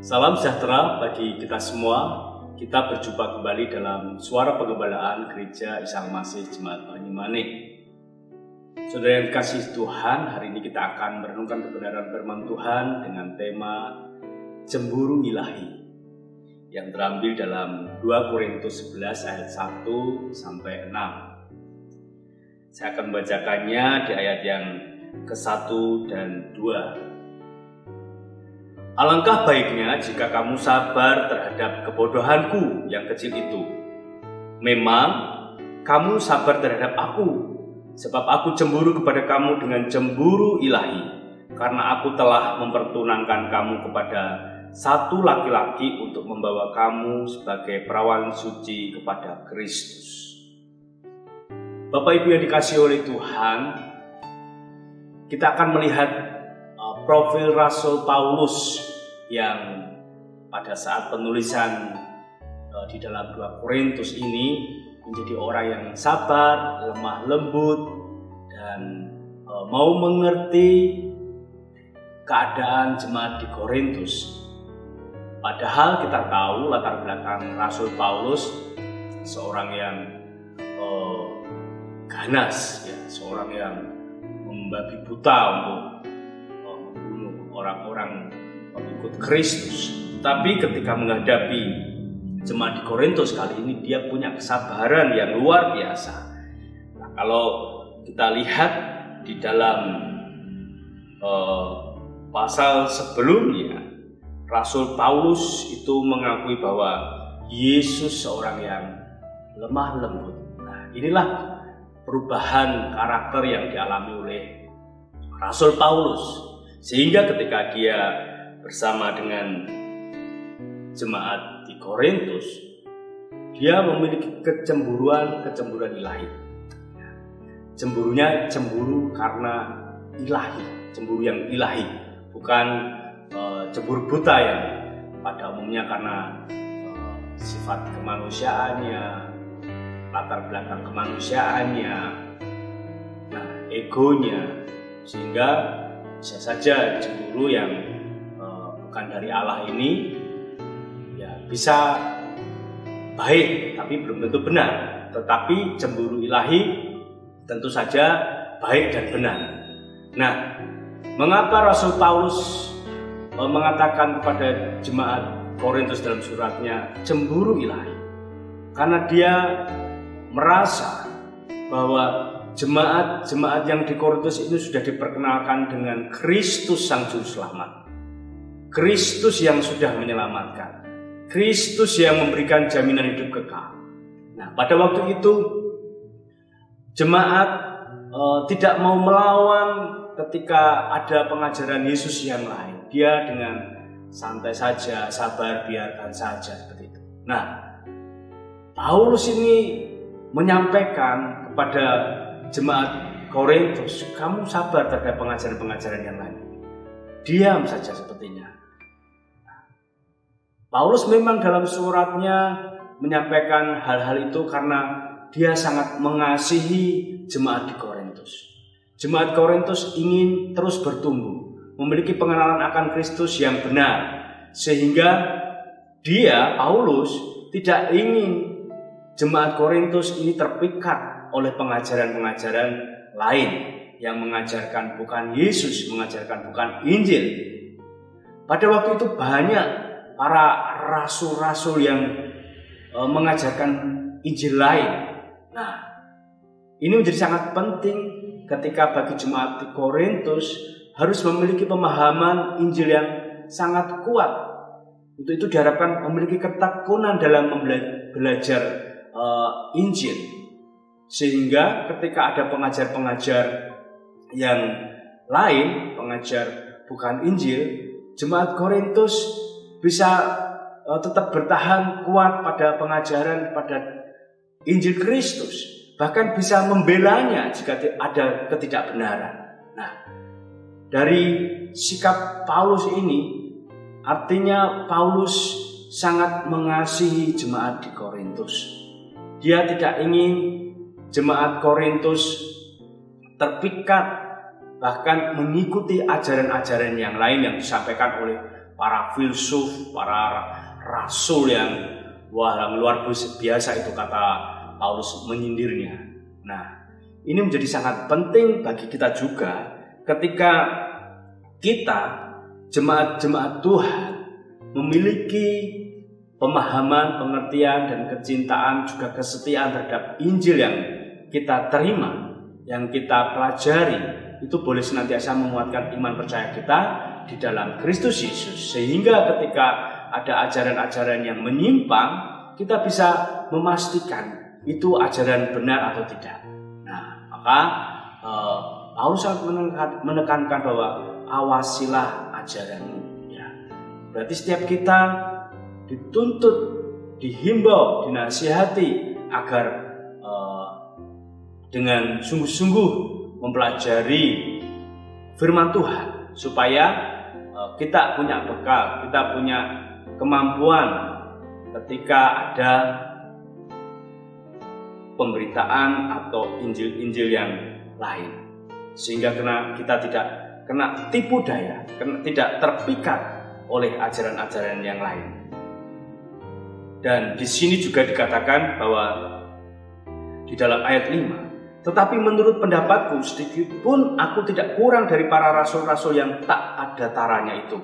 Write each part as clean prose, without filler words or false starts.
Salam sejahtera bagi kita semua. Kita berjumpa kembali dalam Suara Penggembalaan Gereja Isa Almasih Jemaat Banyumanik. Saudara yang dikasihi Tuhan, hari ini kita akan merenungkan kebenaran firman Tuhan dengan tema Cemburu Ilahi yang terambil dalam 2 Korintus 11 ayat 1 sampai 6. Saya akan membacakannya di ayat yang ke-1 dan 2. Alangkah baiknya jika kamu sabar terhadap kebodohanku yang kecil itu. Memang kamu sabar terhadap aku, sebab aku cemburu kepada kamu dengan cemburu ilahi, karena aku telah mempertunangkan kamu kepada satu laki-laki untuk membawa kamu sebagai perawan suci kepada Kristus. Bapak Ibu yang dikasihi oleh Tuhan, kita akan melihat profil Rasul Paulus yang pada saat penulisan di dalam 2 Korintus ini menjadi orang yang sabar, lemah lembut, dan mau mengerti keadaan jemaat di Korintus. Padahal kita tahu latar belakang Rasul Paulus seorang yang ganas, ya, seorang yang membabi buta untuk membunuh orang-orang pengikut Kristus. Tapi ketika menghadapi jemaat di Korintus kali ini, dia punya kesabaran yang luar biasa. Nah, kalau kita lihat di dalam pasal sebelumnya, Rasul Paulus itu mengakui bahwa Yesus seorang yang lemah lembut. Nah, inilah perubahan karakter yang dialami oleh Rasul Paulus, sehingga ketika dia bersama dengan jemaat di Korintus, dia memiliki kecemburuan ilahi. Cemburunya cemburu karena ilahi, cemburu yang ilahi, bukan cemburu buta yang pada umumnya karena sifat kemanusiaannya, latar belakang kemanusiaannya, egonya, sehingga bisa saja cemburu yang bukan dari Allah ini ya bisa baik tapi belum tentu benar. Tetapi cemburu ilahi tentu saja baik dan benar. Nah, mengapa Rasul Paulus mengatakan kepada jemaat Korintus dalam suratnya cemburu ilahi? Karena dia merasa bahwa jemaat yang di Korintus ini sudah diperkenalkan dengan Kristus Sang Juru Selamat, Kristus yang sudah menyelamatkan, Kristus yang memberikan jaminan hidup kekal. Nah, pada waktu itu jemaat tidak mau melawan ketika ada pengajaran Yesus yang lain. Dia dengan santai saja, sabar, biarkan saja, seperti itu. Nah, Paulus ini menyampaikan kepada jemaat Korintus, kamu sabar terhadap pengajaran-pengajaran yang lain. Diam saja sepertinya. Paulus memang dalam suratnya menyampaikan hal-hal itu karena dia sangat mengasihi jemaat di Korintus. Jemaat Korintus ingin terus bertumbuh, memiliki pengenalan akan Kristus yang benar, sehingga dia, Paulus, tidak ingin jemaat Korintus ini terpikat oleh pengajaran-pengajaran lain yang mengajarkan bukan Yesus, mengajarkan bukan Injil. Pada waktu itu banyak para rasul-rasul yang mengajarkan Injil lain. Nah, ini menjadi sangat penting ketika bagi jemaat di Korintus harus memiliki pemahaman Injil yang sangat kuat. Untuk itu diharapkan memiliki ketekunan dalam belajar Injil, sehingga ketika ada pengajar-pengajar yang lain, pengajar bukan Injil, jemaat Korintus bisa tetap bertahan kuat pada pengajaran pada Injil Kristus, bahkan bisa membelanya jika ada ketidakbenaran. Nah, dari sikap Paulus ini artinya Paulus sangat mengasihi jemaat di Korintus. Dia tidak ingin jemaat Korintus terpikat bahkan mengikuti ajaran-ajaran yang lain yang disampaikan oleh para filsuf, para rasul yang luar biasa itu kata Paulus menyindirnya. Nah, ini menjadi sangat penting bagi kita juga ketika kita jemaat-jemaat Tuhan memiliki pemahaman, pengertian, dan kecintaan juga kesetiaan terhadap Injil yang kita terima, yang kita pelajari, itu boleh senantiasa menguatkan iman percaya kita di dalam Kristus Yesus. Sehingga ketika ada ajaran-ajaran yang menyimpang, kita bisa memastikan itu ajaran benar atau tidak. Nah, maka Paulus sangat menekankan bahwa awasilah ajaranmu. Ya. Berarti setiap kita dituntut, dihimbau, dinasihati agar dengan sungguh-sungguh mempelajari firman Tuhan supaya kita punya bekal, kita punya kemampuan ketika ada pemberitaan atau Injil-Injil yang lain, sehingga kita tidak kena tipu daya, tidak terpikat oleh ajaran-ajaran yang lain. Dan di sini juga dikatakan bahwa di dalam ayat 5, tetapi menurut pendapatku sedikit pun aku tidak kurang dari para rasul-rasul yang tak ada taranya itu.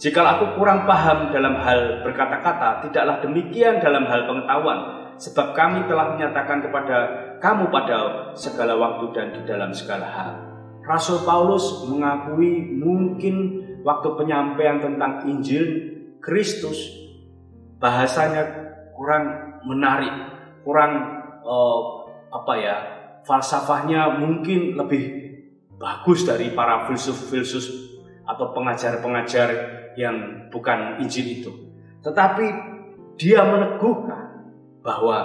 Jika aku kurang paham dalam hal berkata-kata, tidaklah demikian dalam hal pengetahuan, sebab kami telah menyatakan kepada kamu pada segala waktu dan di dalam segala hal. Rasul Paulus mengakui mungkin waktu penyampaian tentang Injil Kristus bahasanya kurang menarik, kurang falsafahnya mungkin lebih bagus dari para filsuf-filsuf atau pengajar-pengajar yang bukan Injil itu. Tetapi dia meneguhkan bahwa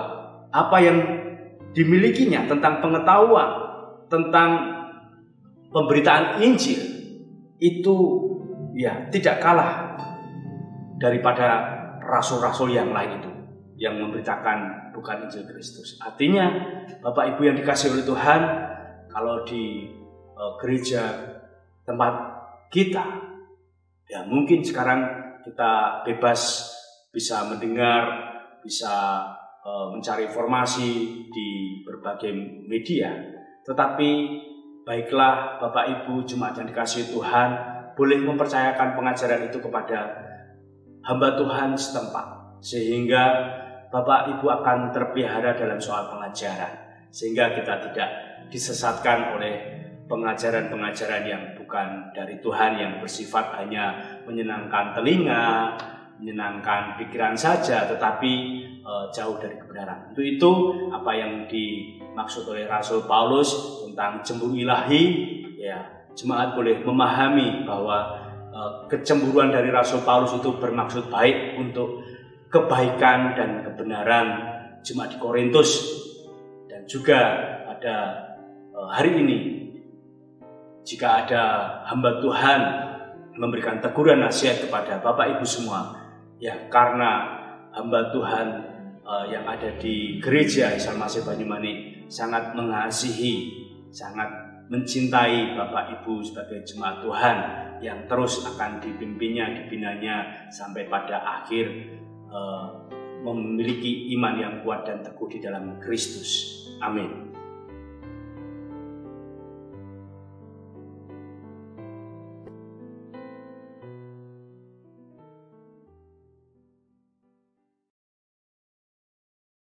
apa yang dimilikinya tentang pengetahuan, tentang pemberitaan Injil itu ya tidak kalah daripada rasul-rasul yang lain itu yang memberitakan bukan Injil Kristus. Artinya Bapak Ibu yang dikasihi oleh Tuhan, kalau di gereja tempat kita, ya mungkin sekarang kita bebas bisa mendengar, bisa mencari informasi di berbagai media. Tetapi baiklah Bapak Ibu jemaat yang dikasihi Tuhan, boleh mempercayakan pengajaran itu kepada hamba Tuhan setempat, sehingga Bapak Ibu akan terpelihara dalam soal pengajaran, sehingga kita tidak disesatkan oleh pengajaran-pengajaran yang bukan dari Tuhan, yang bersifat hanya menyenangkan telinga, menyenangkan pikiran saja, tetapi jauh dari kebenaran. Untuk itu apa yang dimaksud oleh Rasul Paulus tentang cemburu ilahi, ya jemaat boleh memahami bahwa kecemburuan dari Rasul Paulus itu bermaksud baik untuk kebaikan dan kebenaran jemaat di Korintus. Dan juga pada hari ini, jika ada hamba Tuhan memberikan teguran nasihat kepada Bapak Ibu semua, ya karena hamba Tuhan yang ada di gereja Isa Masih Banyumanik sangat mengasihi, sangat mencintai Bapak Ibu sebagai jemaat Tuhan yang terus akan dipimpinnya, dibinanya sampai pada akhir memiliki iman yang kuat dan teguh di dalam Kristus. Amin.